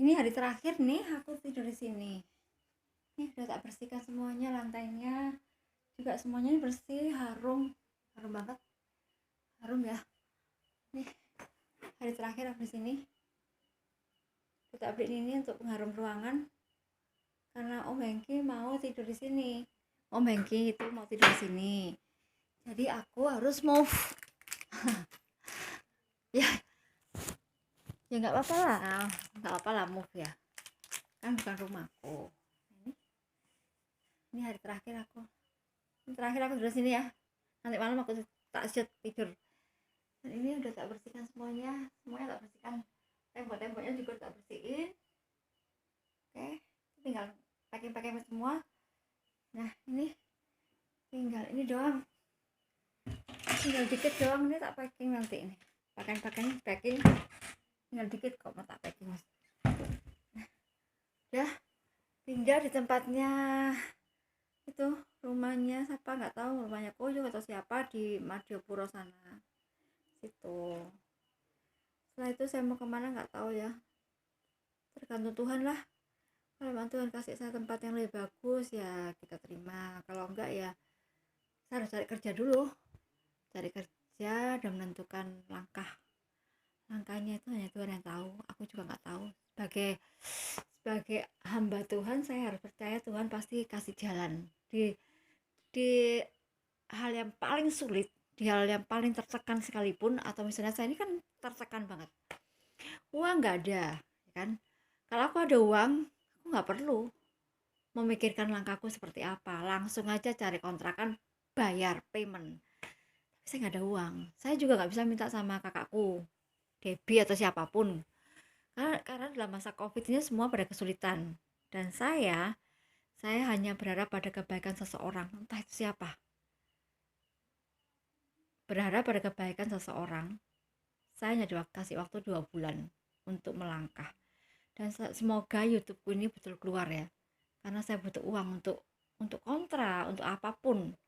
Ini hari terakhir nih aku tidur di sini. Nih udah tak bersihkan semuanya, lantainya juga semuanya bersih, harum, harum banget, harum ya. Nih hari terakhir aku di sini. Udah tak beli ini untuk pengharum ruangan karena Om Hengki mau tidur di sini. Om Hengki itu mau tidur di sini. Jadi aku harus move. Ya, ya nggak apa-apa lah, nggak apa-apa lah move ya. Kan bukan rumahku. Ini hari terakhir aku. Ini terakhir aku tidur di sini ya. Nanti malam aku tak shoot tidur. Dan ini udah tak bersihkan semuanya tak bersihkan, tembok-temboknya juga tak bersihin. Oke, tinggal packing semua. Nah ini tinggal ini doang, tinggal dikit doang, ini tak packing nanti. Ini packing tinggal dikit kok, mau tak packing mas. Nah, udah pindah di tempatnya itu, rumahnya siapa nggak tahu, rumahnya Koyo atau siapa di Madiopuro sana situ. Setelah itu saya mau kemana nggak tahu ya, tergantung Tuhan lah. Kalau memang Tuhan kasih saya tempat yang lebih bagus ya kita terima, kalau enggak ya saya harus cari kerja dulu, cari kerja dan menentukan langkahnya itu hanya Tuhan yang tahu, aku juga nggak tahu. Sebagai hamba Tuhan saya harus percaya Tuhan pasti kasih jalan di hal yang paling sulit, di hal yang paling tertekan sekalipun. Atau misalnya saya ini kan tertekan banget, uang nggak ada ya kan. Kalau aku ada uang aku nggak perlu memikirkan langkahku seperti apa, langsung aja cari kontrakan, bayar payment. Tapi saya nggak ada uang, saya juga nggak bisa minta sama kakakku Debbie atau siapapun, karena dalam masa covid ini semua pada kesulitan. Dan saya hanya berharap pada kebaikan seseorang, entah itu siapa. Berharap pada kebaikan seseorang, saya hanya dikasih waktu 2 bulan untuk melangkah. Dan semoga YouTubeku ini betul keluar ya, karena saya butuh uang untuk kontra, untuk apapun.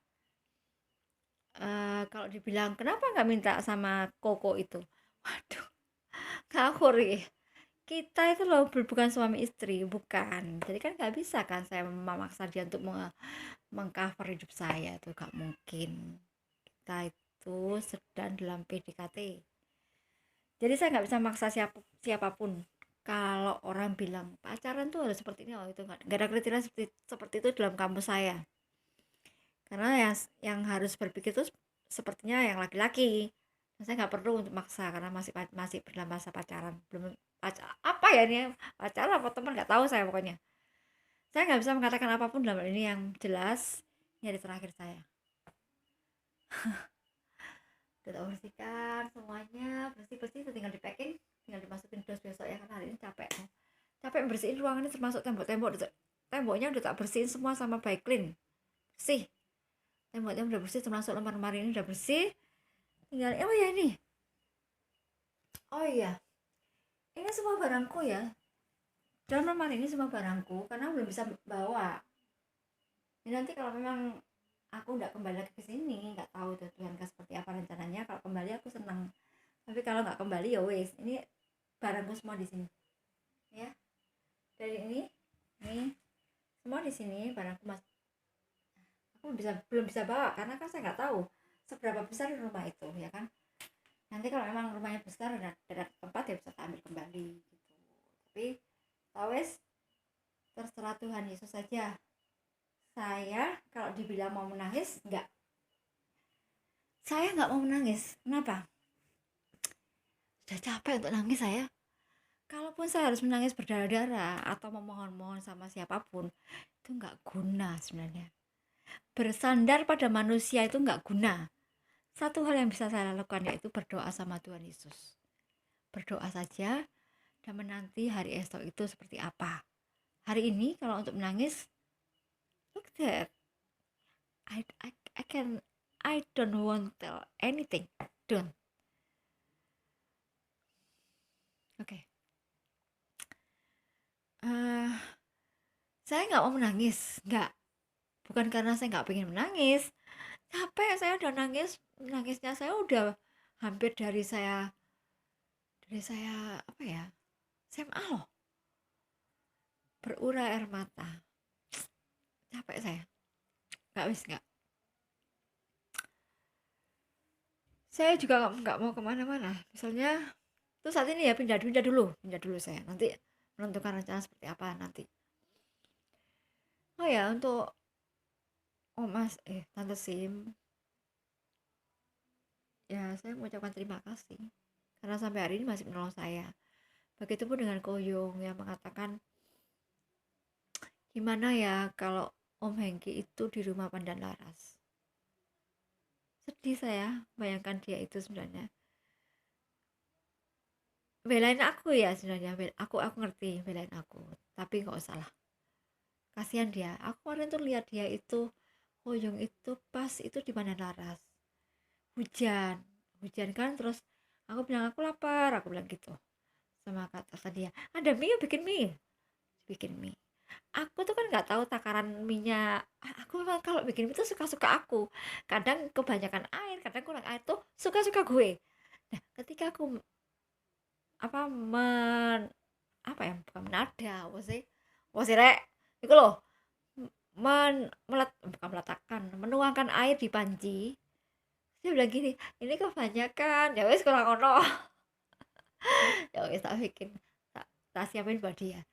Kalau dibilang kenapa nggak minta sama Koko itu, waduh, ngawur ya. Kita itu loh bukan suami istri, bukan. Jadi kan nggak bisa kan saya memaksa dia untuk mengcover hidup saya, itu nggak mungkin. Kita itu sedang dalam PDKT, jadi saya nggak bisa maksa siapapun. Kalau orang bilang pacaran tuh harus seperti ini, oh itu nggak ada kriteria seperti itu dalam kampus saya. Karena yang harus berpikir itu sepertinya yang laki-laki. Saya nggak perlu untuk maksa karena masih masih dalam masa pacaran, belum apa ya ini, pacaran apa teman nggak tahu saya. Pokoknya saya nggak bisa mengatakan apapun dalam ini, yang jelas ini hari terakhir saya. Udah tak bersihkan semuanya, bersih tinggal di packing, tinggal dimasukin dos besok ya, karena hari ini capek bersihin ruangan ini, termasuk temboknya udah tak bersihin semua sama by clean, bersih. Temboknya udah bersih, termasuk lemari-lemari ini udah bersih. Tinggal oh iya, ini semua barangku ya, dalam lemari ini semua barangku karena belum bisa bawa. Ini nanti kalau memang aku nggak kembali lagi ke sini, nggak tahu tuh Tuhan seperti apa rencananya. Kalau kembali aku senang, tapi kalau nggak kembali ya wes, ini barangku semua di sini ya. Dari ini semua di sini barangku, mas. Aku belum bisa bawa karena kan saya nggak tahu seberapa besar rumah itu ya kan. Nanti kalau memang rumahnya besar dan ada tempat ya bisa ambil kembali gitu. Tapi tawes, terserah Tuhan Yesus saja. Saya kalau dibilang mau menangis, saya nggak mau menangis. Kenapa? Sudah capek untuk nangis saya. Kalaupun saya harus menangis berdarah-darah atau memohon-mohon sama siapapun, itu nggak guna sebenarnya. Bersandar pada manusia itu nggak guna. Satu hal yang bisa saya lakukan yaitu berdoa sama Tuhan Yesus. Berdoa saja dan menanti hari esok itu seperti apa. Hari ini kalau untuk menangis, look that. I can I don't want to tell anything. Don't. Oke. Okay. Saya nggak mau menangis, nggak. Bukan karena saya nggak pengen menangis. Capek saya udah nangisnya saya udah hampir dari saya apa ya, SMA loh. berurai air mata. Capek saya. Nggak. Saya juga nggak mau kemana-mana. Misalnya, tuh saat ini ya pindah dulu saya. Nanti menentukan rencana seperti apa nanti. Oh ya, untuk Tante Sim, ya saya mengucapkan terima kasih karena sampai hari ini masih menolong saya. Begitupun dengan Koyong yang mengatakan, gimana ya kalau Om Hengki itu di rumah Pandan Laras. Sedih saya bayangkan dia itu sebenarnya belain aku ya, sebenarnya aku ngerti belain aku, tapi nggak usah lah, kasihan dia. Aku kemarin tuh lihat dia itu, Koyong itu pas itu di Pandan Laras, hujan hujan kan, terus aku bilang aku lapar, aku bilang gitu sama kata dia, ada mie, bikin mie. Aku tuh kan nggak tahu takaran minyak. Aku memang kalau bikin mie tuh suka-suka aku, kadang kebanyakan air, kadang kurang air, tuh suka-suka gue. Nah, ketika aku apa apa ya, bukan menada apa sih, rek itu loh, bukan meletakkan, menuangkan air di panci. Dia bilang gini, ini kebanyakan, ya wes kurang ono. Ya wes tak bikin, tak, tak siapin buat dia,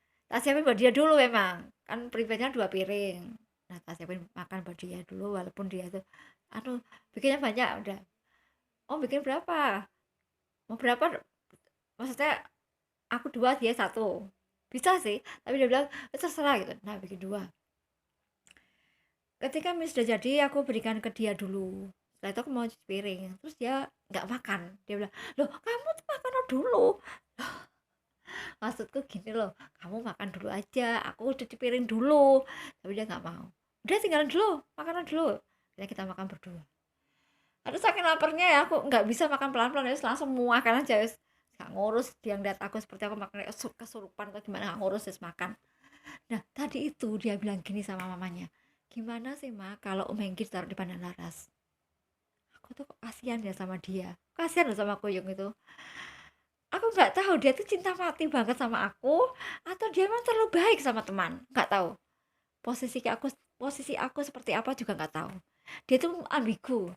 dulu. Memang kan preparednya 2 piring, nah tak siapin makan buat dia dulu, walaupun dia tuh bikinnya banyak. Udah, oh bikin berapa, mau berapa, maksudnya aku 2 dia 1, bisa sih, tapi dia bilang terserah gitu. Nah bikin 2. Ketika mie sudah jadi, aku berikan ke dia dulu. Setelah itu aku mau cuci piring, terus dia nggak makan. Dia bilang, loh kamu tuh makan dulu. Maksudku gini loh, kamu makan dulu aja, aku cuci piring dulu. Tapi dia nggak mau, udah tinggalin dulu, makanan dulu. Jadi kita makan berdua. Aduh saking laparnya ya, aku nggak bisa makan pelan-pelan, ya langsung makan aja, wis nggak ngurus dia ngeliat aku seperti aku makan kesurupan atau gimana, nggak ngurus, wis makan. Nah tadi itu dia bilang gini sama mamanya, gimana sih ma kalau Om Hengki taruh di Pandan Laras. Aku tuh kok kasihan ya sama dia, kasihan loh sama Koyong itu. Aku nggak tahu dia tuh cinta mati banget sama aku atau dia emang terlalu baik sama teman, nggak tahu. Posisi aku seperti apa juga nggak tahu. Dia tuh ambigu.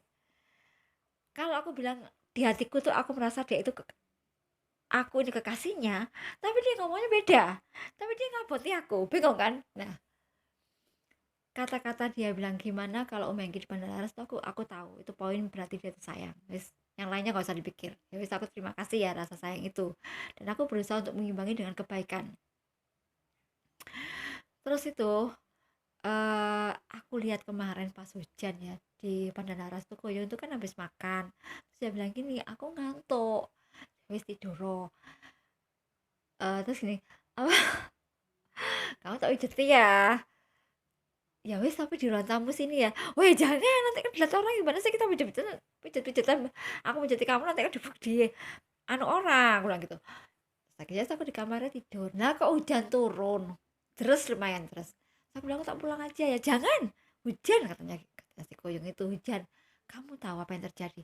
Kalau aku bilang di hatiku tuh aku merasa dia itu aku ini kekasihnya, tapi dia ngomongnya beda, tapi dia ngaboti aku, bingung kan. Nah, kata-kata dia bilang gimana kalau Om Hengki di Bandar Laras tuh aku tahu itu poin, berarti dia tuh sayang. Wis, yang lainnya gak usah dipikir. Ya wis, aku terima kasih ya rasa sayang itu, dan aku berusaha untuk mengimbangi dengan kebaikan. Terus itu aku lihat kemarin pas hujan ya di Pandan Laras tuh, Koyo itu kan habis makan, terus dia bilang gini, aku ngantuk, wis tidur. Terus gini, apa, kamu tak pijat ya, ya wis tapi di ruang tamu sini ya. Weh jangan, nanti kan dilihat orang, gimana sih kita pijat-pijatan, aku menjadi kamu nanti kan di orang, aku bilang gitu. Akhirnya aku di kamarnya tidur, nah kok hujan turun, terus lumayan, terus aku bilang, aku tak pulang aja ya. Jangan, hujan, kata si Koyong itu, hujan. Kamu tahu apa yang terjadi?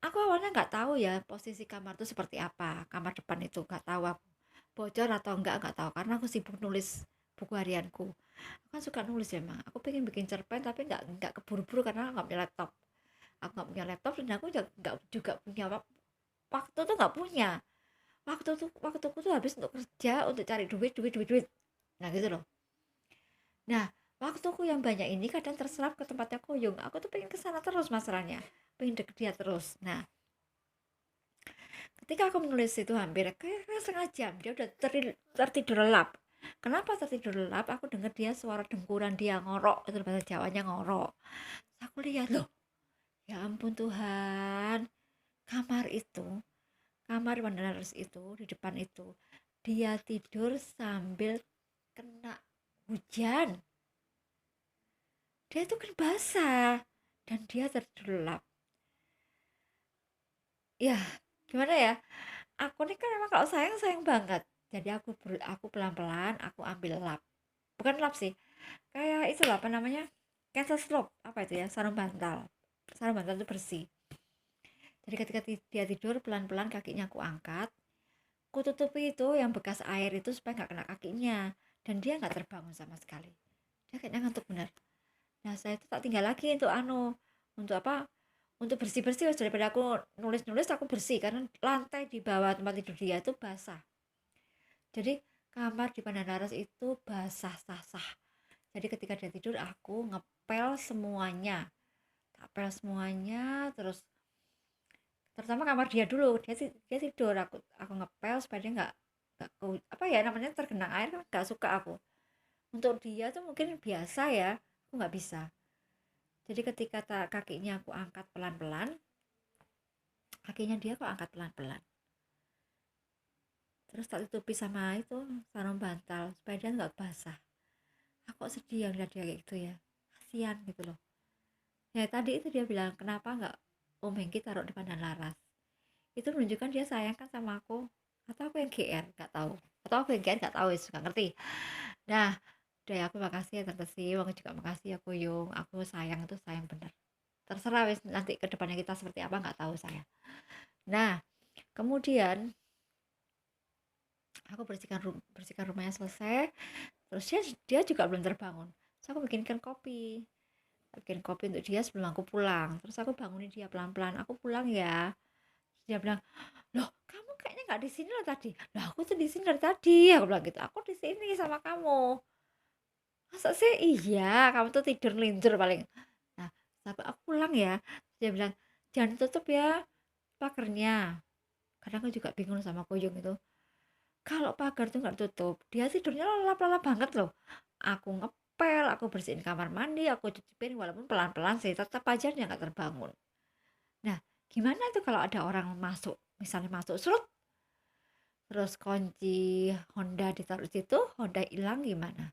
Aku awalnya nggak tahu ya posisi kamar itu seperti apa, kamar depan itu nggak tahu aku bocor atau nggak tahu, karena aku sibuk nulis buku harianku. Aku kan suka nulis ya, emang aku pengen bikin cerpen tapi nggak keburu-buru karena aku nggak punya laptop. Aku nggak punya laptop dan aku juga punya waktu tuh, nggak punya waktuku tuh habis untuk kerja, untuk cari duit. Nah gitu loh. Nah waktuku yang banyak ini kadang terserap ke tempatnya Koyong. Aku tuh pengen kesana terus, masalahnya pengen deket dia terus. Nah ketika aku menulis itu hampir kayak setengah jam, dia udah tertidur lelap. Kenapa tertidur lelap? Aku dengar dia suara dengkuran dia, ngorok, itu bahasa Jawanya ngorok. Aku lihat, loh ya ampun Tuhan, kamar itu, kamar Wanderers itu di depan itu, dia tidur sambil kena hujan. Dia itu kan basah dan dia tertidur lelap. Ya gimana ya, aku nih kan emang kalau sayang sayang banget, jadi aku pelan-pelan aku ambil lap, bukan lap sih, kayak itu apa namanya, cancel slope, apa itu ya, sarung bantal itu bersih. Jadi ketika dia tidur, pelan-pelan kakinya aku angkat, aku tutupi itu yang bekas air itu supaya nggak kena kakinya. dan dia nggak terbangun sama sekali. Dia kayaknya ngantuk benar. Nah saya itu tak tinggal lagi untuk apa, untuk bersih-bersih, daripada aku nulis-nulis aku bersih, karena lantai di bawah tempat tidur dia itu basah. Jadi kamar di Pandanlaras itu basah sah-sah. Jadi ketika dia tidur aku ngepel semuanya, tak pel semuanya, terus terutama kamar dia dulu, dia tidur, aku ngepel supaya dia nggak apa ya namanya, tergenang air kan nggak suka aku. Untuk dia tuh mungkin biasa ya, aku nggak bisa. Jadi ketika kakinya aku angkat pelan-pelan, kakinya dia aku angkat pelan-pelan, terus tak tutupi sama itu sarung bantal supaya dia nggak basah. Aku sedih yang lihat dia kayak gitu ya, kasihan gitu loh. Ya tadi itu dia bilang kenapa nggak Om Hengki taruh di Pandanlaras, itu menunjukkan dia sayang kan sama aku, atau aku yang GR nggak tahu, atau aku yang GR nggak tahu, nggak ngerti. Nah udah ya, aku makasih ya Tante Siwang, juga makasih ya Kuyung, aku sayang itu sayang bener. Terserah wes nanti kedepannya kita seperti apa nggak tahu saya. Nah kemudian aku bersihkan rumahnya selesai, terus dia juga belum terbangun, terus aku bikin kopi untuk dia sebelum aku pulang. Terus aku bangunin dia pelan-pelan, aku pulang ya. Terus dia bilang, loh kamu kayaknya nggak di sini loh tadi. Loh aku tuh di sini dari tadi, aku bilang gitu. Aku di sini sama kamu. Masa sih? Iya, kamu tuh tidur lindur paling. Nah sampai aku pulang ya, dia bilang jangan tutup ya pagernya. Kadang aku juga bingung sama Kuyung itu, kalau pagar tuh nggak tutup dia tidurnya lelap-lelap banget loh. Aku ngepel, aku bersihin kamar mandi, aku cuci piring, walaupun pelan-pelan sih tetap aja dia nggak terbangun. Nah gimana tuh kalau ada orang masuk, misalnya masuk serut, terus kunci Honda ditaruh situ, Honda hilang gimana?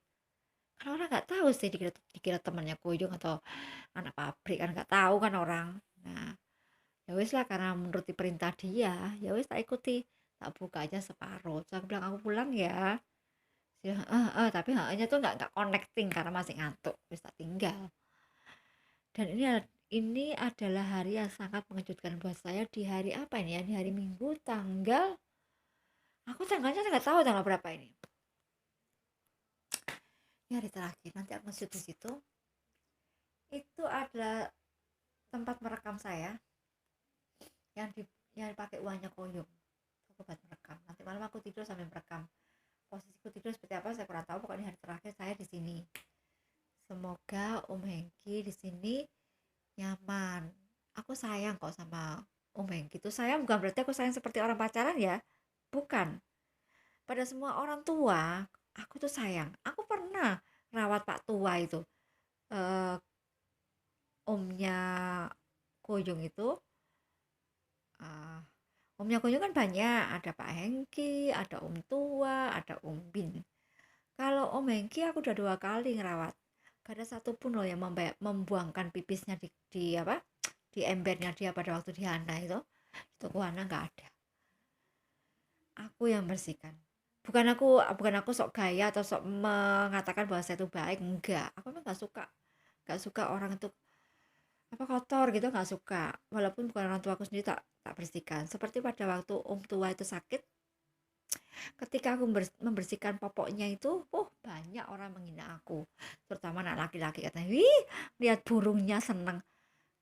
Kan orang nggak tahu sih, dikira temannya Kuyung atau anak pabrik, kan nggak tahu kan orang. Nah ya wis lah, karena menuruti perintah dia ya wis tak ikuti, tak buka aja separuh, terus aku bilang aku pulang ya. Ya, tapi hanya tuh nggak connecting karena masih ngantuk, terus tak tinggal. Dan ini adalah hari yang sangat mengejutkan buat saya. Di hari apa ini ya, di hari Minggu, aku tanggalnya nggak tahu tanggal berapa ini, ini hari terakhir. Nanti aku nge-shoot di situ, itu adalah tempat merekam saya yang dipakai uangnya Koyong. Aku buat merekam, nanti malam aku tidur sambil merekam. Posisiku tidur seperti apa saya kurang tahu, pokoknya hari terakhir saya di sini. Semoga Om Hengki di sini nyaman. Aku sayang kok sama Om Hengki. Itu sayang bukan berarti aku sayang seperti orang pacaran ya, bukan. Pada semua orang tua aku tuh sayang. Aku pernah rawat Pak tua itu, eh, omnya Koyong itu. eh, Omnya Koyong kan banyak, ada Pak Hengki, ada Om tua, ada Om Bin. Kalau Om Hengki aku udah 2 kali ngerawat, gak ada satupun loh yang membuangkan pipisnya di apa, di embernya dia pada waktu di Hana itu Hana nggak ada. Aku yang bersihkan. Bukan aku sok gaya atau sok mengatakan bahwa saya itu baik, enggak. Aku memang nggak suka orang itu apa kotor gitu, nggak suka. Walaupun bukan orang tua aku sendiri, tak bersihkan. Seperti pada waktu om tua itu sakit, ketika aku membersihkan popoknya itu, banyak orang menghina aku, terutama anak laki-laki, katanya wih lihat burungnya seneng.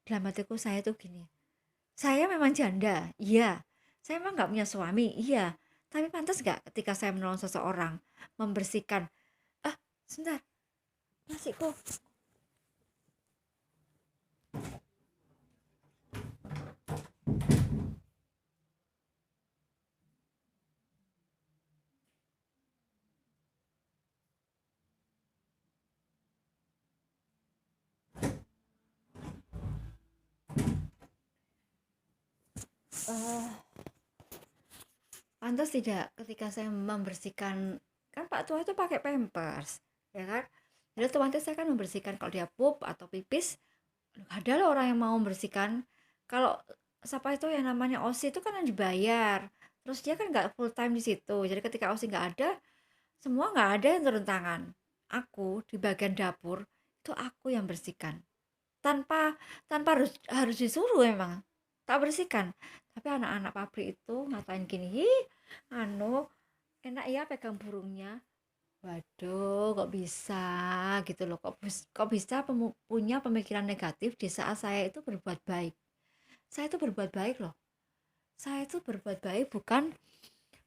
Dalam hatiku saya tuh gini, saya memang janda, iya. Saya memang nggak punya suami, iya. Tapi pantas nggak ketika saya menolong seseorang membersihkan, ah sebentar, nasiku. Eh, Pantas tidak ketika saya membersihkan, kan Pak tua itu pakai pampers, ya kan? Jadi otomatis saya kan membersihkan, kalau dia pup atau pipis, ada loh orang yang mau membersihkan. Kalau siapa itu yang namanya OSI itu kan yang dibayar, terus dia kan nggak full time di situ. Jadi ketika OSI nggak ada, semua nggak ada yang turun tangan. Aku di bagian dapur itu aku yang bersihkan, tanpa tanpa harus disuruh, emang tak bersihkan. Tapi anak-anak pabrik itu ngatain gini, anu enak ya pegang burungnya. Waduh, kok bisa gitu loh, kok bisa punya pemikiran negatif di saat saya itu berbuat baik. Saya itu berbuat baik loh. Saya itu berbuat baik bukan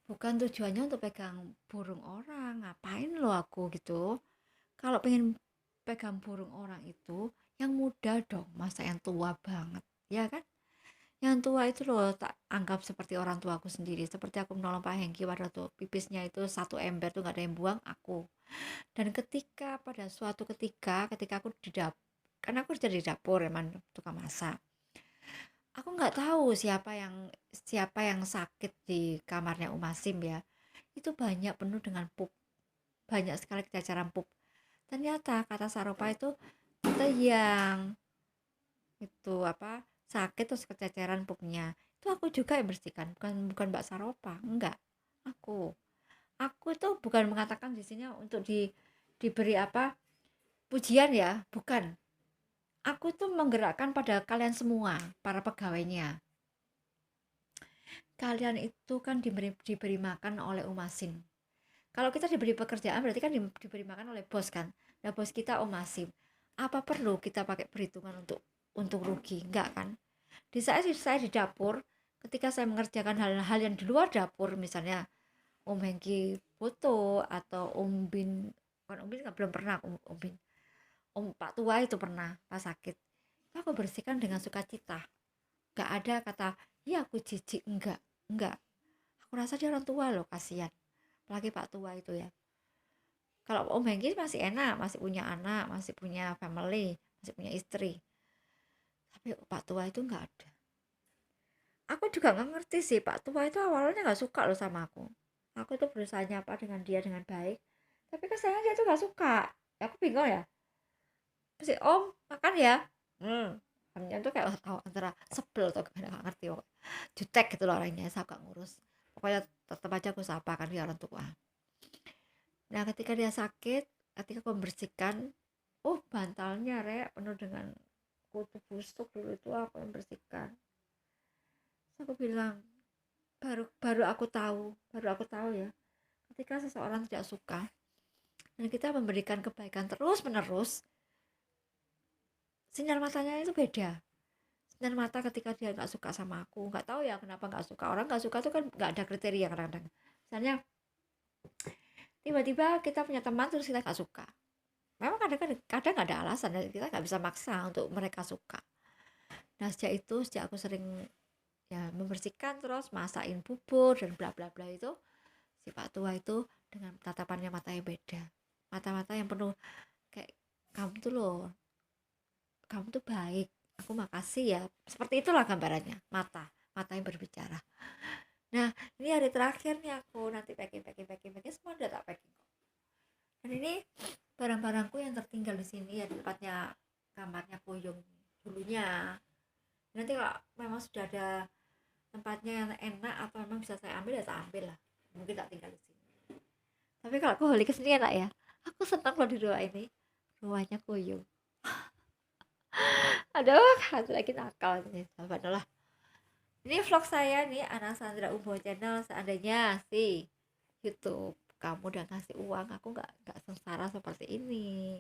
bukan tujuannya untuk pegang burung orang. Ngapain loh aku gitu. Kalau pengen pegang burung orang itu yang muda dong, masa yang tua banget, ya kan? Yang tua itu loh tak anggap seperti orang tuaku sendiri. Seperti aku menolong Pak Hengki pada tuh pipisnya itu satu ember tuh nggak ada yang buang, aku. Dan ketika pada suatu ketika aku di dapur, kan aku kerja di dapur emang tukang masak, aku nggak tahu siapa yang sakit di kamarnya Umasim ya, itu banyak penuh dengan pup, banyak sekali kecacaran pup. Ternyata kata Saropa itu kita yang itu apa sakit terus kececeran pupnya itu aku juga yang bersihkan, bukan bukan Mbak Saropa, enggak. Aku aku tuh bukan mengatakan di sini untuk diberi apa pujian ya, bukan. Aku tuh menggerakkan pada kalian semua, para pegawainya. Kalian itu kan diberi makan oleh Umasin. Kalau kita diberi pekerjaan berarti kan diberi makan oleh bos kan. Nah bos kita Umasin. Apa perlu kita pakai perhitungan untuk rugi? Enggak kan? Di saat saya di dapur, ketika saya mengerjakan hal-hal yang di luar dapur, misalnya Om Hengki foto atau Om Bin, kan Om Bin kan belum pernah, Om Bin, Om Pak Tua itu pernah pas sakit. Aku bersihkan dengan sukacita. Gak ada kata, ya aku jijik, enggak. Aku rasa dia orang tua loh, kasihan. Apalagi Pak Tua itu ya. Kalau Om Hengki masih enak, masih punya anak, masih punya family, masih punya istri. Tapi Pak Tua itu enggak ada. Aku juga nggak ngerti sih, Pak Tua itu awalnya nggak suka loh sama aku. Aku tuh berusaha nyapa dengan dia dengan baik. Tapi kan sayang dia tuh nggak suka. Ya, aku bingung ya. Pasti Om makan ya. Hamnya tuh kayak tahu antara sebel atau gimana nggak ngerti kok. Jutek gitu loh orangnya, saya gak ngurus. Pokoknya tetap aja aku sapa kan dia orang tua. Nah ketika dia sakit, ketika aku membersihkan, oh bantalnya rek penuh dengan kutu busuk, dulu itu aku yang bersihkan. Terus aku bilang, baru aku tahu ya, ketika seseorang tidak suka dan kita memberikan kebaikan terus menerus, sinar matanya itu beda. Sinar mata ketika dia nggak suka sama aku, nggak tahu ya kenapa nggak suka. Orang nggak suka tuh kan nggak ada kriteria kadang-kadang. Misalnya tiba-tiba kita punya teman terus kita nggak suka, memang kadang nggak ada alasan dan kita nggak bisa maksa untuk mereka suka. Nah sejak aku sering ya membersihkan terus masakin bubur dan bla bla bla itu, si Pak Tua itu dengan tatapannya matanya beda, mata-mata yang penuh kayak, kamu tuh loh, kamu tuh baik, aku makasih ya, seperti itulah gambarannya, mata mata yang berbicara. Nah ini hari terakhir nih, aku nanti packing semua udah tak packing kok. Dan ini barang-barangku yang tertinggal di sini ya, di tempatnya kamarnya Koyong dulunya. Nanti kalau memang sudah ada tempatnya yang enak atau memang bisa saya ambil ya saya ambil lah, mungkin tak tinggal di sini. Tapi kalau aku balik ke sini enak ya, aku senang loh di rumah ini, rumahnya Koyong. Aduh satu lagi nakal nih sahabat lah. Ini vlog saya nih, Ana Sandra Umbo Channel. Seandainya sih YouTube kamu udah ngasih uang, aku nggak sengsara seperti ini,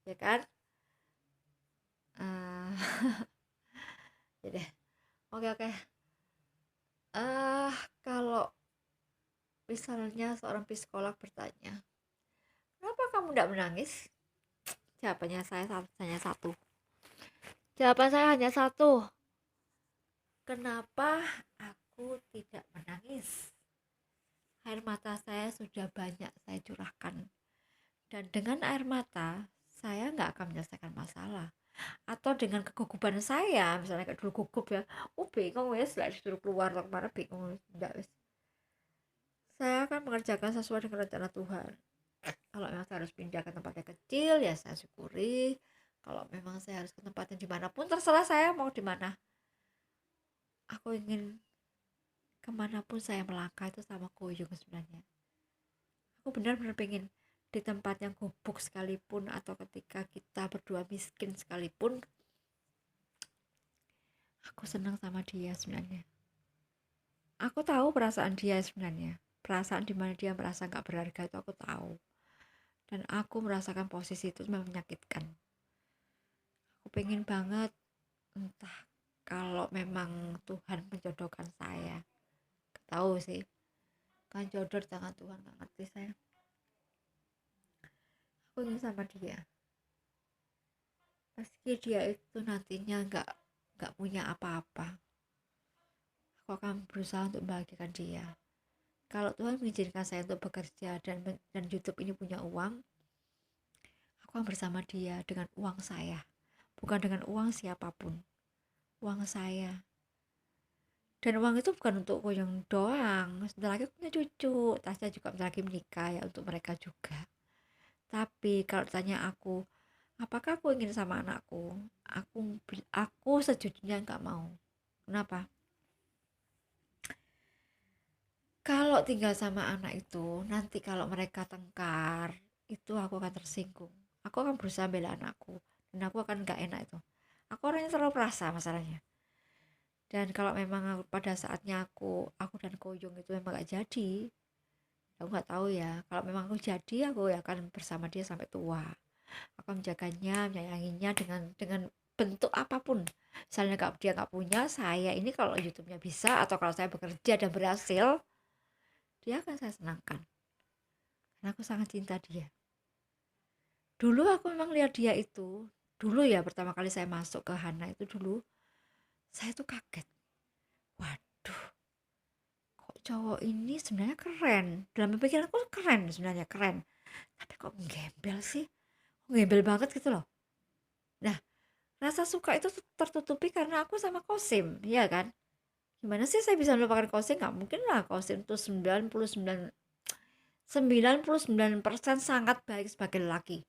ya kan? uh, Jadi oke oke. Kalau misalnya seorang psikolog bertanya, kenapa kamu tidak menangis? Jawabannya saya hanya satu. Jawaban saya hanya satu. Kenapa aku tidak menangis? Air mata saya sudah banyak saya curahkan. Dan dengan air mata, saya nggak akan menyelesaikan masalah. Atau dengan kegugupan saya, misalnya kayak dulu gugup ya, bingung wes, lah disuruh keluar kemana bingung, enggak wes. Saya akan mengerjakan sesuai dengan rencana Tuhan. Kalau memang saya harus pindah ke tempat yang kecil ya saya syukuri. Kalau memang saya harus ke tempat yang dimanapun terserah saya mau di mana. Aku ingin kemanapun saya melangkah itu sama Koyong sebenarnya. Aku benar-benar pengen di tempat yang gubuk sekalipun, atau ketika kita berdua miskin sekalipun, aku senang sama dia sebenarnya. Aku tahu perasaan dia sebenarnya, perasaan dimana dia merasa nggak berharga itu aku tahu. dan aku merasakan posisi itu memang menyakitkan. Aku pengen banget, entah kalau memang Tuhan menjodohkan saya, gak tahu sih, kan jodoh di tangan Tuhan, gak ngerti saya. Aku ingin sama dia, meski dia itu nantinya nggak punya apa-apa, aku akan berusaha untuk membahagiakan dia. Kalau Tuhan mengizinkan saya untuk bekerja dan YouTube ini punya uang, aku akan bersama dia dengan uang saya, bukan dengan uang siapapun, uang saya. Dan uang itu bukan untuk yang doang, sebentar lagi aku punya cucu, Tasya juga bentar lagi menikah ya, untuk mereka juga. Tapi kalau tanya aku, apakah aku ingin sama anakku, aku sejujurnya nggak mau. Kenapa? Kalau tinggal sama anak itu, nanti kalau mereka tengkar, itu aku akan tersinggung. Aku akan berusaha bela anakku, dan aku akan nggak enak itu. Aku orangnya terlalu perasa masalahnya. Dan kalau memang pada saatnya aku dan Koyong itu memang gak jadi, aku nggak tahu ya. Kalau memang aku jadi, aku ya akan bersama dia sampai tua. Aku menjaganya, menyayanginya dengan bentuk apapun. Misalnya dia nggak punya, saya ini kalau YouTube-nya bisa, atau kalau saya bekerja dan berhasil, dia akan saya senangkan. Karena aku sangat cinta dia. Dulu aku memang lihat dia itu, dulu ya pertama kali saya masuk ke Hana itu dulu, saya tuh kaget. Waduh, kok cowok ini sebenarnya keren. Dalam pikiran aku keren, sebenarnya keren. Tapi kok gembel sih? Gembel banget gitu loh. Nah, rasa suka itu tertutupi karena aku sama Kosim, ya kan? Gimana sih saya bisa melupakan Kosim? Nggak mungkin lah, Kosim itu 99% sangat baik sebagai lelaki.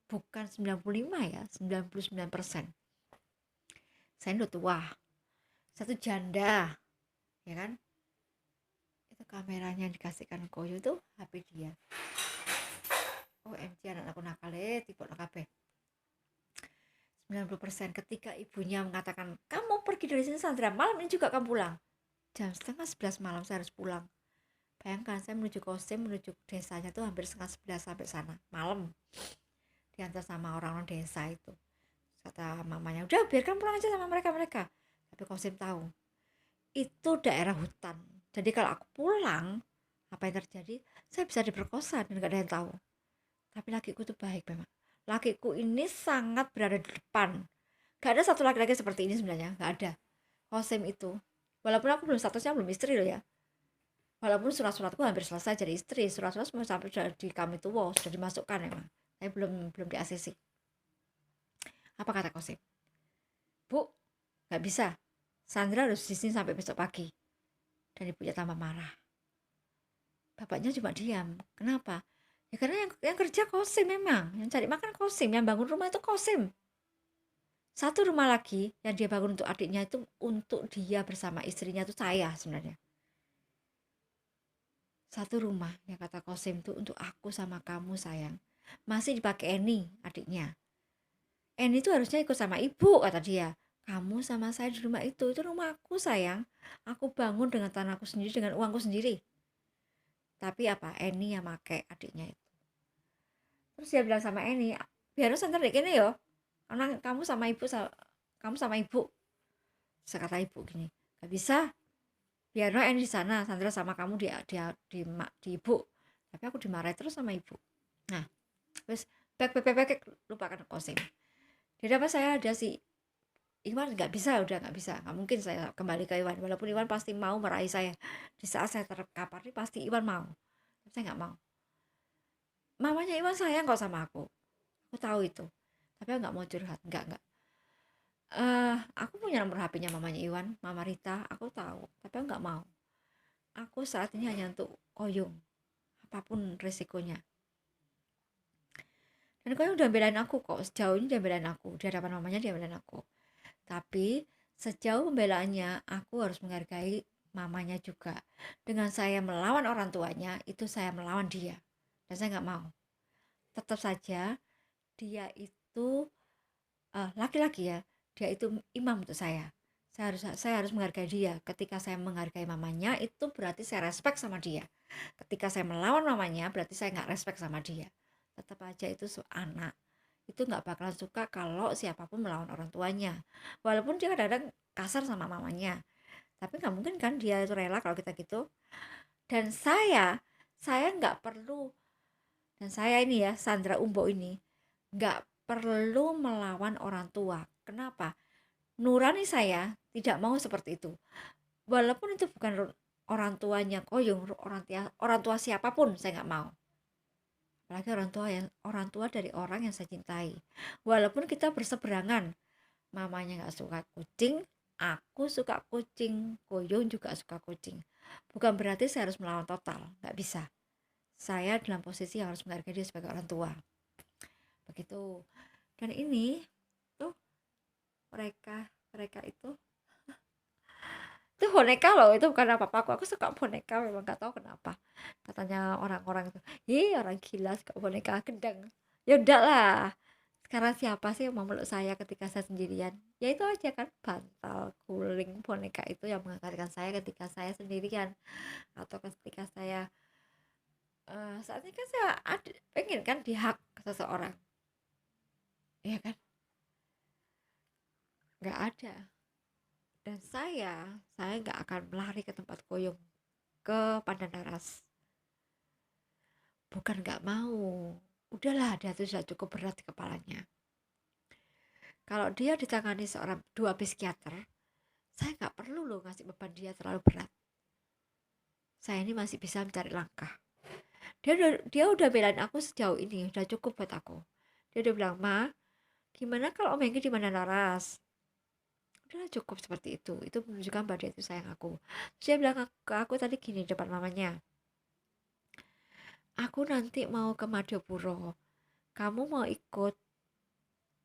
Bukan 95 ya, 99%. Saya udah tua, satu janda, ya kan? Itu kameranya yang dikasihkan Koyo itu HP dia. OMG, anak aku nakal tipe kabeh. 90% ketika ibunya mengatakan, kamu pergi dari sini Sandra, malam ini juga kamu pulang. Jam setengah 11 malam saya harus pulang. Bayangkan, saya menuju Kosim, menuju desanya tuh hampir setengah 11 sampai sana, malam. Diantar sama orang-orang desa itu. Kata mamanya, udah biarkan pulang aja sama mereka. Tapi Kosim tahu, itu daerah hutan. Jadi kalau aku pulang, apa yang terjadi? Saya bisa diperkosa dan gak ada yang tahu. Tapi lakiku tuh baik memang. Lakiku ini sangat berada di depan. Gak ada satu laki-laki seperti ini sebenarnya, gak ada. Kosim itu, walaupun aku belum statusnya belum istri loh ya. Walaupun surat-suratku hampir selesai jadi istri, surat-surat semua sampai sudah di kami tua, sudah dimasukkan emang. Saya belum di ACC. Apa kata Kosim? Bu, gak bisa. Sandra harus di sini sampai besok pagi. Dan ibunya tambah marah. Bapaknya cuma diam. Kenapa? Ya karena yang kerja Kosim memang. Yang cari makan Kosim. Yang bangun rumah itu Kosim. Satu rumah lagi yang dia bangun untuk adiknya itu untuk dia bersama istrinya itu saya sebenarnya. Satu rumah yang kata Kosim itu untuk aku sama kamu sayang. Masih dipakai Eni adiknya. Eni itu harusnya ikut sama ibu kata dia. Kamu sama saya di rumah itu rumahku sayang. Aku bangun dengan tanahku sendiri, dengan uangku sendiri. Tapi apa, Eni yang pakai adiknya itu. Terus dia bilang sama Eni, biar santai deh gini yo, karena kamu sama ibu. Saya kata ibu gini, gak bisa, biar Eni di sana, Sandra sama kamu di ibu. Tapi aku dimarahi terus sama ibu. Nah, terus back lupakan Kosim. Jadi apa saya ada si Iwan, nggak bisa, udah nggak bisa, nggak mungkin saya kembali ke Iwan. Walaupun Iwan pasti mau meraih saya di saat saya terkapar ini, pasti Iwan mau. Saya nggak mau. Mamanya Iwan sayang kok sama aku tahu itu. Tapi aku nggak mau curhat, nggak. Aku punya nomor HP-nya mamanya Iwan, Mama Rita, aku tahu. Tapi aku nggak mau. Aku saat ini hanya untuk Koyong, apapun resikonya. Dan Koyong udah belain aku kok, sejauh ini dia belain aku, di hadapan mamanya dia belain aku. Tapi sejauh pembelaannya, aku harus menghargai mamanya juga. Dengan saya melawan orang tuanya, itu saya melawan dia. Dan saya nggak mau. Tetap saja dia itu laki-laki ya, dia itu imam untuk saya. Saya harus menghargai dia. Ketika saya menghargai mamanya, itu berarti saya respect sama dia. Ketika saya melawan mamanya, berarti saya nggak respect sama dia. tetap aja itu anak itu nggak bakalan suka kalau siapapun melawan orang tuanya, walaupun dia kadang-kadang kasar sama mamanya, tapi nggak mungkin kan dia itu rela kalau kita gitu. Dan saya nggak perlu, dan saya ini ya Sandra Umbo ini nggak perlu melawan orang tua. Kenapa? Nurani saya tidak mau seperti itu, walaupun itu bukan orang tuanya Koyong, orang tua siapapun saya nggak mau, apalagi orang tua dari orang yang saya cintai. Walaupun kita berseberangan, mamanya nggak suka kucing, aku suka kucing, Koyong juga suka kucing, bukan berarti saya harus melawan total, nggak bisa. Saya dalam posisi yang harus menghargai dia sebagai orang tua, begitu. Dan ini tuh mereka mereka itu boneka loh, itu bukan apa-apa. Aku suka boneka, memang gak tahu kenapa, katanya orang-orang itu orang gila suka boneka gendang. Ya udah lah, sekarang siapa sih yang mau meluk saya ketika saya sendirian? Ya itu aja kan, bantal guling boneka itu yang menghantarkan saya ketika saya sendirian, atau ketika saya saat ini kan saya pengen kan dihak seseorang, ya kan, nggak ada. Dan saya nggak akan melari ke tempat Koyong, ke Pandan Naras. Bukan nggak mau, udahlah dia tuh sudah cukup berat di kepalanya. Kalau dia ditangani dua psikiater, saya nggak perlu loh ngasih beban dia terlalu berat. Saya ini masih bisa mencari langkah. Dia udah belain aku sejauh ini, udah cukup buat aku. Dia udah bilang, Ma, gimana kalau Om Hengki di Pandan Naras? Udah cukup seperti itu menunjukkan bahwa dia itu sayang aku. Terus dia bilang ke aku tadi gini depan mamanya, aku nanti mau ke Madiopuro, kamu mau ikut?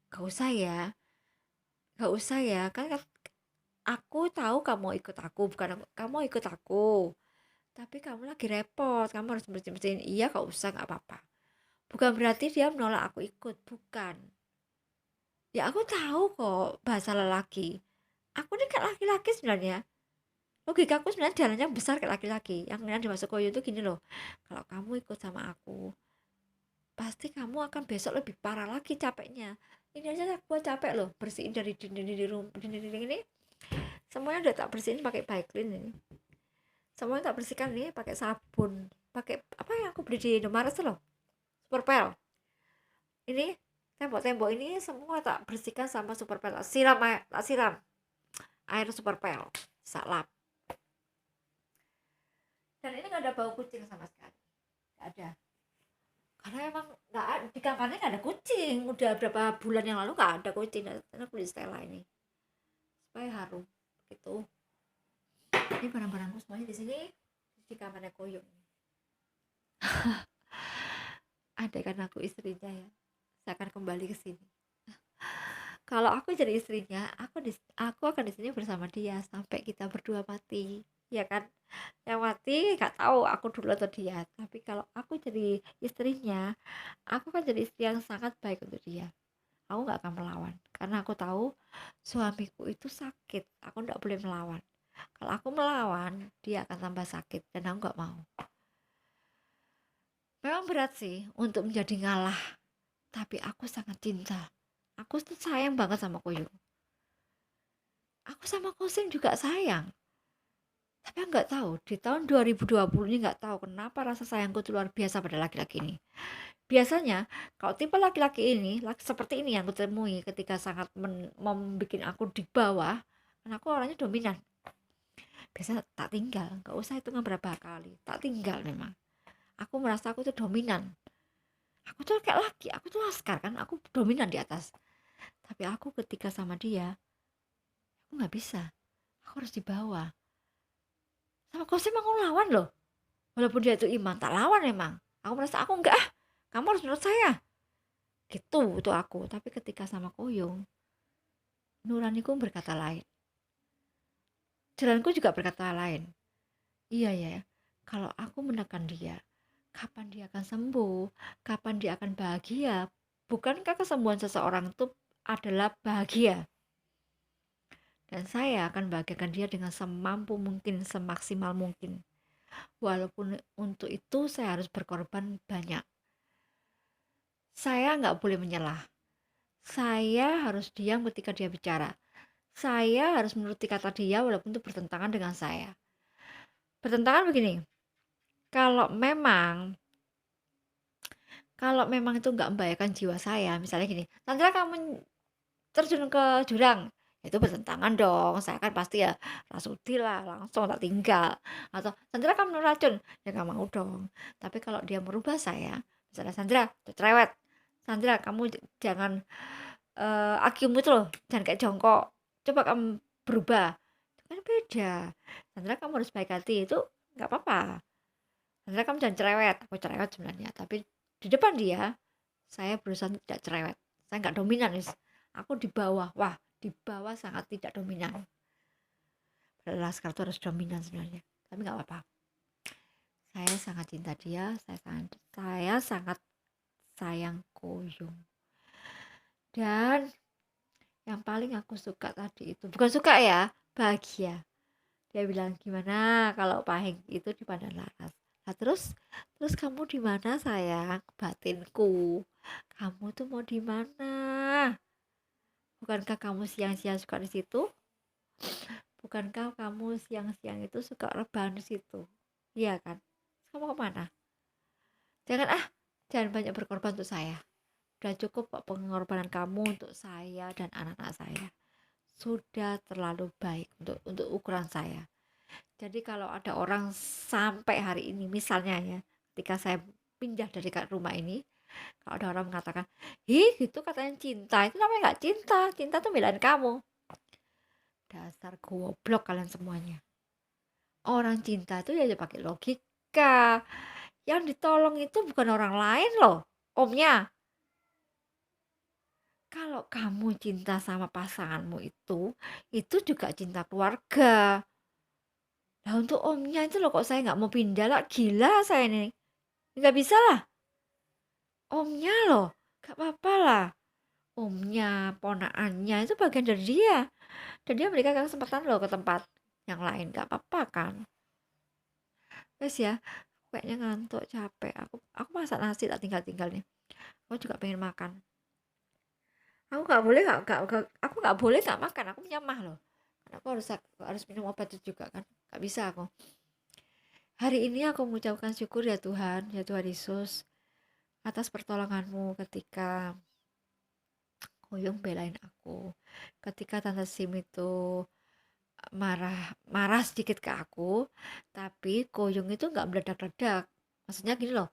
Gak usah ya, gak usah ya, kan aku tahu kamu ikut aku, bukan kamu ikut aku, tapi kamu lagi repot, kamu harus bersihin. Iya gak usah, gak apa-apa. Bukan berarti dia menolak aku ikut, bukan. Ya aku tahu kok bahasa lelaki, aku ini kan laki-laki sebenarnya, logika aku sebenarnya jalannya besar ke laki-laki. Yang dimasuk Koyo itu gini loh, kalau kamu ikut sama aku pasti kamu akan besok lebih parah lagi capeknya. Ini aja aku capek loh bersihin dari dinding ini, semuanya udah tak bersihin pakai bike clean ini, semuanya tak bersihkan nih pakai sabun, pakai apa yang aku beli di Indomaret loh, Superpel. Ini tembok-tembok ini semua tak bersihkan sama Superpel, tak siram air Superpel, salap. Dan ini nggak ada bau kucing sama sekali, nggak ada, karena emang nggak di kamarnya nggak ada kucing, udah berapa bulan yang lalu nggak ada kucing. Dan aku beli Stella ini supaya harum gitu. Ini barang-barangku semuanya di sini, di kamarnya Koyong. Ada kan aku istrinya ya, saya akan kembali ke sini. Kalau aku jadi istrinya, aku akan di sini bersama dia sampai kita berdua mati, ya kan? Yang mati nggak tahu aku dulu atau dia, tapi kalau aku jadi istrinya, aku kan jadi istri yang sangat baik untuk dia. Aku nggak akan melawan karena aku tahu suamiku itu sakit, aku nggak boleh melawan. Kalau aku melawan, dia akan tambah sakit dan aku nggak mau. Memang berat sih untuk menjadi ngalah, tapi aku sangat cinta. Aku tuh sayang banget sama Koyo. Aku sama Kosim juga sayang. Tapi aku nggak tahu, di tahun 2020 ini nggak tahu kenapa rasa sayangku itu luar biasa pada laki-laki ini. Biasanya, kalau tipe laki-laki ini, seperti ini yang aku temui ketika sangat membuat aku di bawah, karena aku orangnya dominan. Biasa tak tinggal, nggak usah hitungan berapa kali, tak tinggal memang. Aku merasa aku itu dominan. Aku tuh kayak laki, aku tuh laskar kan, aku dominan di atas. Tapi aku ketika sama dia, aku nggak bisa. Aku harus di bawah. Sama kau sih mau lawan loh. Walaupun dia itu iman, tak lawan emang. Aku merasa aku enggak, kamu harus menurut saya. Gitu itu aku. Tapi ketika sama Koyong, nuraniku berkata lain. Jalanku juga berkata lain. Iya ya, kalau aku menekan dia, kapan dia akan sembuh? Kapan dia akan bahagia? Bukankah kesembuhan seseorang itu adalah bahagia? Dan saya akan bahagiakan dia dengan semampu mungkin, semaksimal mungkin. Walaupun untuk itu saya harus berkorban banyak. Saya nggak boleh menyela. Saya harus diam ketika dia bicara. Saya harus menuruti kata dia walaupun itu bertentangan dengan saya. Bertentangan begini, kalau memang itu nggak membahayakan jiwa saya, misalnya gini, Sandra kamu terjun ke jurang, itu bertentangan dong. Saya kan pasti ya rasudi lah, langsung tak tinggal. Atau Sandra kamu racun, ya nggak mau dong. Tapi kalau dia merubah saya, misalnya Sandra cerewet, Sandra kamu jangan akimu tuh loh, jangan kayak jongkok, coba kamu berubah, itu kan beda. Sandra kamu harus baik hati, itu nggak apa-apa. Sandra kamu jangan cerewet, aku cerewet sebenarnya, tapi di depan dia saya berusaha tidak cerewet, saya nggak dominan guys. Aku di bawah, wah di bawah sangat tidak dominan. Padahal Laskar itu harus dominan sebenarnya, tapi nggak apa-apa. Saya sangat cinta dia, saya sangat sayang Koyung. Dan yang paling aku suka tadi itu, bukan suka ya, bahagia. Dia bilang gimana kalau Pahing itu di Pandan Laras. Nah, terus kamu di mana sayang, batinku, kamu tuh mau di mana? Bukankah kamu siang-siang suka di situ? Bukankah kamu siang-siang itu suka rebahan di situ? Iya kan? Kamu kemana? Jangan banyak berkorban untuk saya. Udah cukup kok pengorbanan kamu untuk saya dan anak-anak saya. Sudah terlalu baik untuk ukuran saya. Jadi kalau ada orang sampai hari ini, misalnya ya, ketika saya pindah dari rumah ini, kalau ada orang mengatakan, gitu katanya cinta, itu namanya nggak cinta. Cinta tuh belain kamu. Dasar goblok kalian semuanya. Orang cinta itu ya pakai logika. Yang ditolong itu bukan orang lain loh, omnya. Kalau kamu cinta sama pasanganmu itu juga cinta keluarga. Nah untuk omnya itu loh, kok saya nggak mau pindah lah, gila saya ini. Nggak bisa lah. Omnya loh, gak apa-apa lah. Omnya, ponaannya itu bagian dari dia. Dan dia memberikan kesempatan loh ke tempat yang lain, gak apa-apa kan. Guys ya, kayaknya ngantuk, capek. Aku masak nasi tak tinggal-tinggal nih. Aku juga pengen makan. Aku nggak boleh aku nggak boleh nggak makan. Aku nyamah loh. Karena aku harus minum obat itu juga kan. Nggak bisa aku. Hari ini aku mengucapkan syukur ya Tuhan Yesus, atas pertolonganmu ketika Koyong belain aku, ketika Tante Sim itu marah sedikit ke aku, tapi Koyong itu nggak meledak-ledak. Maksudnya gini loh,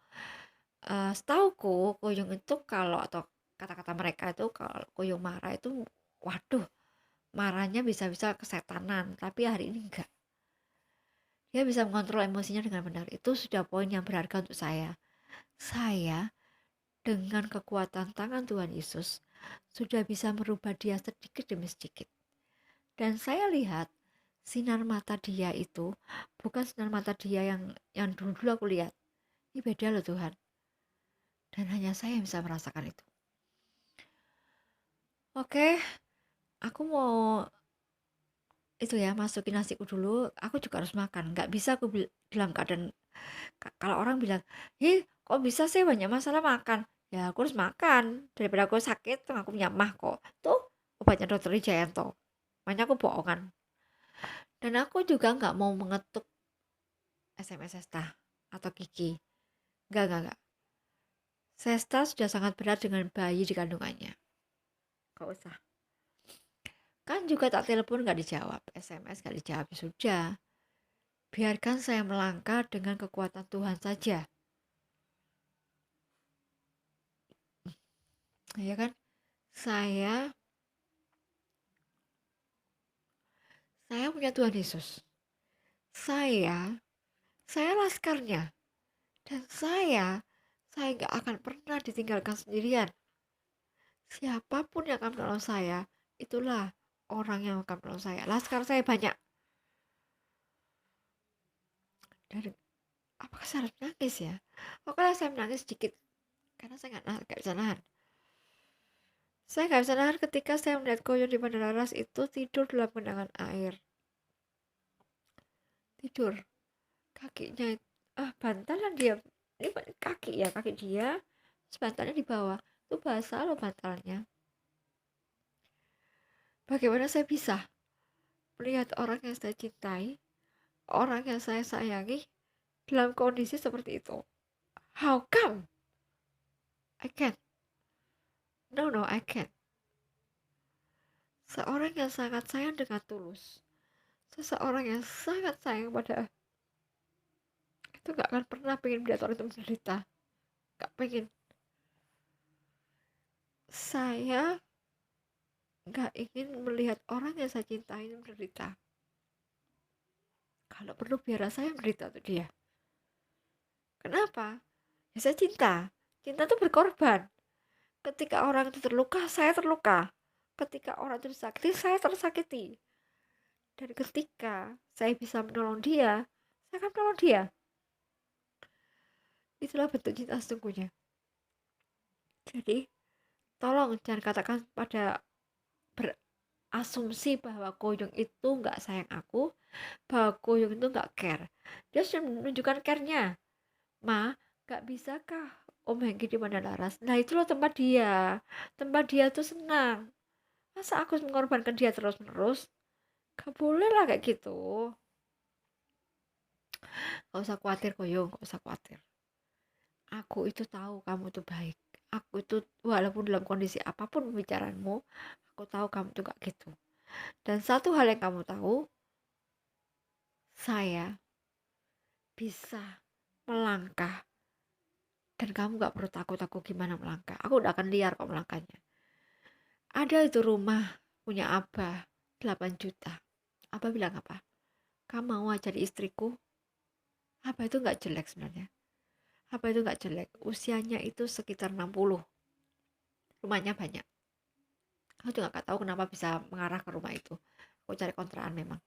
setauku Koyong itu kalau, atau kata-kata mereka itu, kalau Koyong marah itu waduh, marahnya bisa-bisa kesetanan, tapi hari ini enggak. Dia bisa mengontrol emosinya dengan benar. Itu sudah poin yang berharga untuk saya. Saya dengan kekuatan tangan Tuhan Yesus sudah bisa merubah dia sedikit demi sedikit. Dan saya lihat sinar mata dia itu bukan sinar mata dia yang dulu aku lihat. Ini beda loh Tuhan. Dan hanya saya yang bisa merasakan itu. Oke, aku mau itu ya, masukin nasiku dulu. Aku juga harus makan. Nggak bisa aku dalam keadaan, kalau orang bilang, kok bisa sih banyak masalah makan? Ya aku harus makan. Daripada aku sakit, aku punya mah kok. Tuh obatnya dokter Wijayanto. Makanya aku bohongan. Dan aku juga nggak mau mengetuk SMS Sesta atau Kiki. Nggak. Sesta sudah sangat berat dengan bayi di kandungannya. Gak usah. Kan juga tak telepon nggak dijawab, SMS nggak dijawab, ya sudah. Biarkan saya melangkah dengan kekuatan Tuhan saja. Ya kan? Saya punya Tuhan Yesus. Saya laskarnya. Dan saya nggak akan pernah ditinggalkan sendirian. Siapapun yang akan menolong saya, itulah orang yang akan menolong saya. Laskar saya banyak. Dan apakah saya harus menangis ya? Oke lah, saya menangis sedikit. Karena saya nggak bisa nahan. Saya nggak bisa nahan ketika saya melihat Koyon di Bandar Laras itu tidur dalam genangan air. Tidur. Kakinya, bantalan dia. Ini kaki ya, kaki dia. Terus bantalnya di bawah. Itu basah loh bantalnya. Bagaimana saya bisa melihat orang yang saya cintai, orang yang saya sayangi dalam kondisi seperti itu? How come? I can't. No, I can't. Seorang yang sangat sayang dengan tulus, seseorang yang sangat sayang pada itu gak akan pernah pengen melihat orang itu menderita. Gak pengen. Saya gak ingin melihat orang yang saya cintai menderita. Kalau perlu biar saya menderita untuk dia. Kenapa? Ya saya cinta. Cinta itu berkorban. Ketika orang itu terluka, saya terluka. Ketika orang itu tersakiti, saya tersakiti. Dan ketika saya bisa menolong dia, saya akan menolong dia. Itulah bentuk cinta sesungguhnya. Jadi, tolong jangan katakan pada berasumsi bahwa Koyong itu nggak sayang aku, bahwa Koyong itu nggak care. Dia sudah menunjukkan care-nya. Ma, nggak bisakah Om Hengki di mana Laras? Nah itu loh tempat dia. Tempat dia tuh senang. Masa aku mengorbankan dia terus-menerus? Gak boleh lah kayak gitu. Gak usah khawatir Koyong, gak usah khawatir. Aku itu tahu kamu itu baik. Aku itu walaupun dalam kondisi apapun pembicaraanmu, aku tahu kamu tuh gak gitu. Dan satu hal yang kamu tahu, saya bisa melangkah. Dan kamu gak perlu takut aku gimana melangkah. Aku udah akan liar kok melangkahnya. Ada itu rumah punya Abah 8 juta. Abah bilang apa? Kamu mau jadi istriku? Abah itu gak jelek sebenarnya. Abah itu gak jelek. Usianya itu sekitar 60. Rumahnya banyak. Aku juga gak tahu kenapa bisa mengarah ke rumah itu. Aku cari kontrakan memang.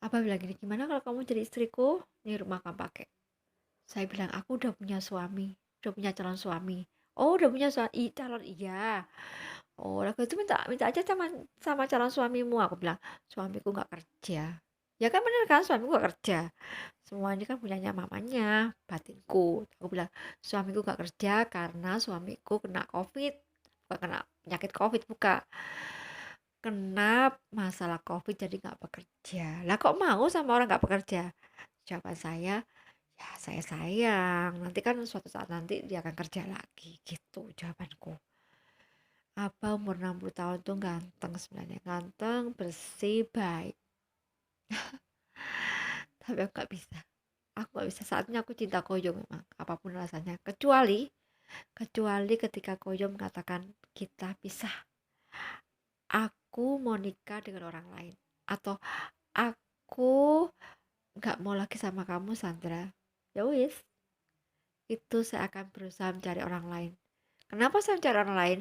Abah bilang gini, gimana kalau kamu jadi istriku? Ini rumah kamu pakai. Saya bilang, aku udah punya suami. Udah punya calon suami. Oh, udah punya calon, iya. Oh, lalu itu minta aja sama calon suamimu. Aku bilang, suamiku nggak kerja. Ya kan bener kan, suamiku nggak kerja. Semua ini kan punyanya mamanya, batinku. Aku bilang, suamiku nggak kerja karena suamiku kena COVID. Bukan kena penyakit COVID, bukan. Kena masalah COVID jadi nggak bekerja. Lah kok mau sama orang nggak bekerja? Jawaban saya, ya saya sayang. Nanti kan suatu saat nanti dia akan kerja lagi. Gitu jawabanku. Abah umur 60 tahun tuh ganteng sebenarnya. Ganteng, bersih, baik. Tapi aku gak bisa. Aku gak bisa. Saatnya aku cinta Koyong memang. Apapun alasannya. Kecuali ketika Koyong mengatakan kita pisah. Aku mau nikah dengan orang lain. Atau aku gak mau lagi sama kamu Sandra. Ya wis. Itu saya akan berusaha mencari orang lain. Kenapa saya mencari orang lain?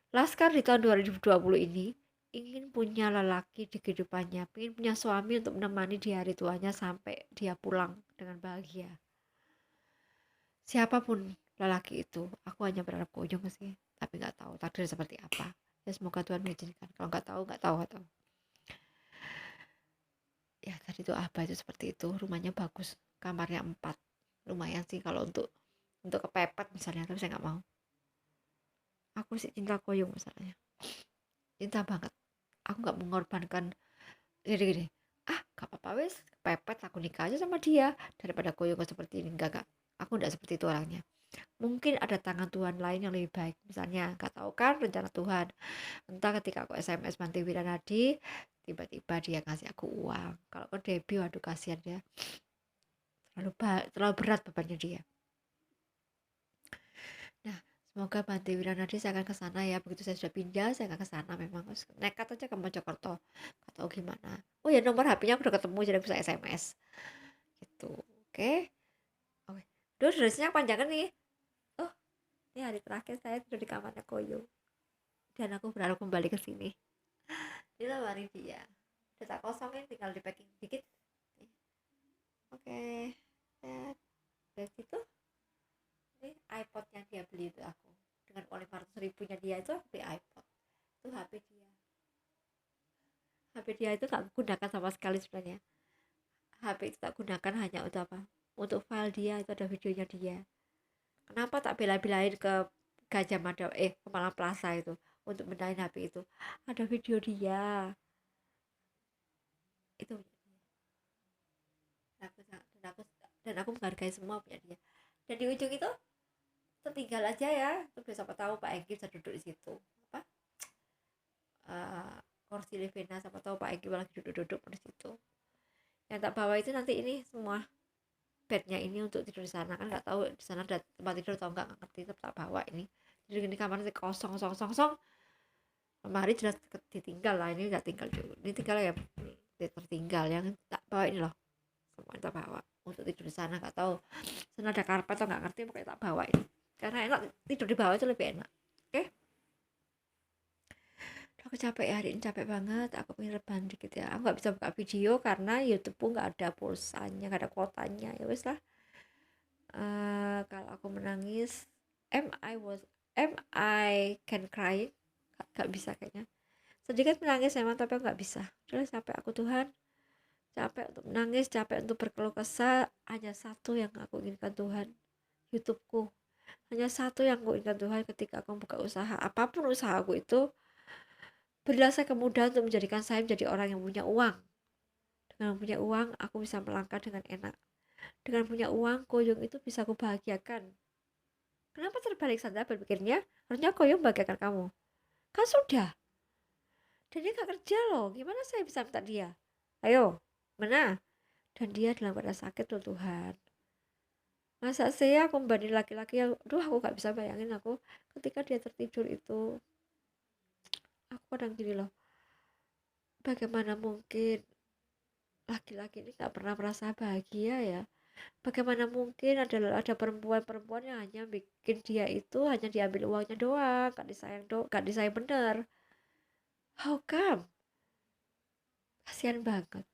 Laskar di tahun 2020 ini ingin punya lelaki di kehidupannya, ingin punya suami untuk menemani di hari tuanya sampai dia pulang dengan bahagia. Siapapun lelaki itu, aku hanya berharap Koyong sih, tapi nggak tahu takdir seperti apa. Ya semoga Tuhan mengizinkan. Kalau nggak tahu. Ya tadi itu Abah itu seperti itu, rumahnya bagus, kamarnya 4, lumayan sih kalau untuk kepepet misalnya, tapi saya nggak mau. Aku sih cinta Koyong misalnya, cinta banget. Aku nggak mengorbankan gini, gak apa-apa wes kepepet aku nikah aja sama dia daripada Koyong seperti ini. Enggak, aku enggak seperti itu orangnya. Mungkin ada tangan Tuhan lain yang lebih baik, misalnya gak tahu kan rencana Tuhan, entah ketika aku SMS Manti Wiranadi tiba-tiba dia ngasih aku uang. Kalau ke Debbie, waduh kasihan dia, terlalu berat bebannya dia. Nah, semoga Manti Wiranadi saya akan ke sana ya. Begitu saya sudah pindah, saya akan ke sana. Memang nekat aja ke Mojokerto. Gak tahu gimana. Oh ya, nomor HP-nya aku udah ketemu, jadi bisa SMS. Gitu. Oke. Oke. Duh, durasinya panjang kan nih. Oh, ini hari terakhir saya tidur di kamarnya Koyo. Dan aku berharap kembali ke sini. Ini lemari dia. Udah tak kosongin, tinggal di packing dikit. Oke. Dan dari situ ini iPod yang dia beli itu aku, dengan uang 500.000-nya dia itu aku beli iPod. Itu HP dia itu tak gunakan sama sekali sebenarnya. HP itu tak gunakan hanya untuk apa, untuk file dia, itu ada videonya dia. Kenapa tak bela-belain ke Gajah Mada Kemala Plaza itu untuk benahin HP itu, ada video dia itu. Dan aku menghargai semua punya dia. Dan di ujung itu tertinggal aja ya, terus siapa tahu Pak Egi bisa duduk di situ, apa kursi Levena, siapa tahu Pak Egi lagi duduk-duduk di situ. Yang tak bawa itu nanti ini semua bednya ini untuk tidur di sana, kan nggak tahu di sana ada tempat tidur atau nggak ngerti, tetap tak bawa ini. Jadi ini kamarnya kosong lemari jelas ditinggal lah, ini nggak tinggal juga, ini tinggal ya tertinggal. Yang tak bawa ini loh semua tak bawa untuk tidur di sana, nggak tahu sana ada karpet atau nggak ngerti, pokoknya tak bawa ini karena enak tidur di bawah itu lebih enak. Oke, aku capek ya hari ini, capek banget. Aku pengen rebahan dikit ya, aku nggak bisa buka video karena YouTube pun nggak ada pulsanya, nggak ada kuotanya. Ya wes lah. Kalau aku menangis, am I can cry, gak bisa kayaknya. Sedikit menangis emang, tapi aku gak bisa. Terus capek aku Tuhan, capek untuk menangis, capek untuk berkeluh kesah. Hanya satu yang aku inginkan Tuhan, YouTubeku. Hanya satu yang aku inginkan Tuhan ketika aku buka usaha, apapun usaha aku itu, berilah saya kemudahan untuk menjadikan saya menjadi orang yang punya uang. Dengan punya uang, aku bisa melangkah dengan enak. Dengan punya uang, Koyong itu bisa aku bahagiakan. Kenapa terbalik Sandra berpikirnya? Harusnya Koyong bahagiakan kamu. Kan sudah. Dan dia gak kerja loh. Gimana saya bisa minta dia? Ayo, mana? Dan dia dalam keadaan sakit loh Tuhan. Masa saya aku membanding laki-laki yang, aku gak bisa bayangin aku ketika dia tertidur itu. Aku kadang gini loh, bagaimana mungkin laki-laki ini gak pernah merasa bahagia ya? Bagaimana mungkin ada perempuan-perempuan yang hanya bikin dia itu hanya diambil uangnya doang, gak disayang bener. How come? Kasihan banget.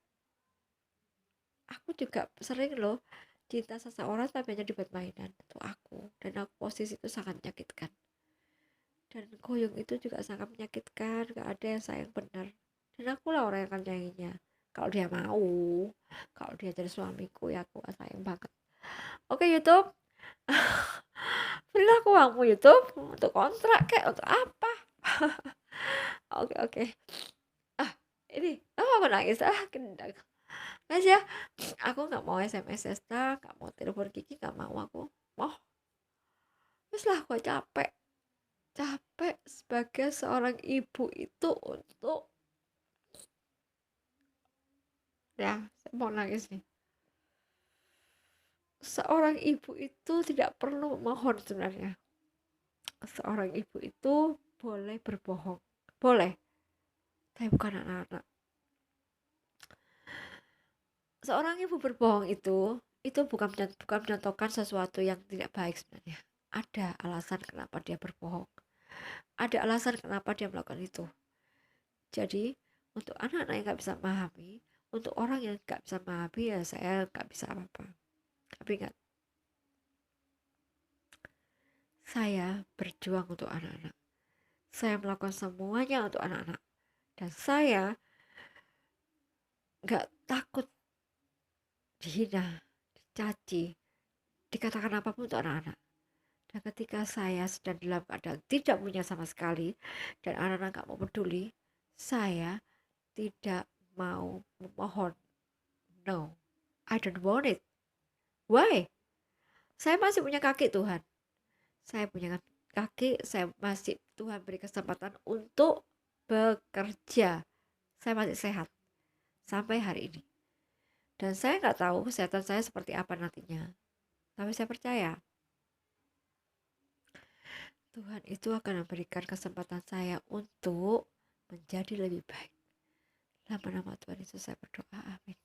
Aku juga sering loh cinta seseorang tapi hanya dibuat mainan. Itu aku. Dan aku posisi itu sangat menyakitkan. Dan Koyong itu juga sangat menyakitkan. Gak ada yang sayang benar. Dan akulah orang yang akan nyanyinya. Kalau dia mau, kalau dia jadi suamiku, ya aku sayang banget. Oke YouTube, berilah aku uangmu YouTube untuk kontrak kayak untuk apa? Oke. Ini aku nangis kendang. Guys ya, aku nggak mau SMS Sesta, nggak mau telepon Kiki, nggak mau aku. Terus lah, aku capek sebagai seorang ibu itu untuk ya, saya mau nangis nih. Seorang ibu itu tidak perlu memohon sebenarnya. Seorang ibu itu boleh berbohong, boleh, tapi bukan anak-anak. Seorang ibu berbohong itu bukan mencontohkan sesuatu yang tidak baik sebenarnya. Ada alasan kenapa dia berbohong. Ada alasan kenapa dia melakukan itu. Jadi untuk anak-anak yang gak bisa memahami, untuk orang yang gak bisa memahami, ya saya gak bisa apa-apa. Tapi ingat, saya berjuang untuk anak-anak. Saya melakukan semuanya untuk anak-anak. Dan saya gak takut dihina, dicaci, dikatakan apapun untuk anak-anak. Dan ketika saya sedang dalam keadaan tidak punya sama sekali, dan anak-anak gak mau peduli, saya tidak mau memohon. No, I don't want it. Why? Saya masih punya kaki Tuhan. Saya punya kaki, saya masih Tuhan beri kesempatan untuk bekerja. Saya masih sehat sampai hari ini. Dan saya nggak tahu kesehatan saya seperti apa nantinya. Tapi saya percaya Tuhan itu akan memberikan kesempatan saya untuk menjadi lebih baik. Dalam nama Tuhan Yesus saya berdoa. Amin.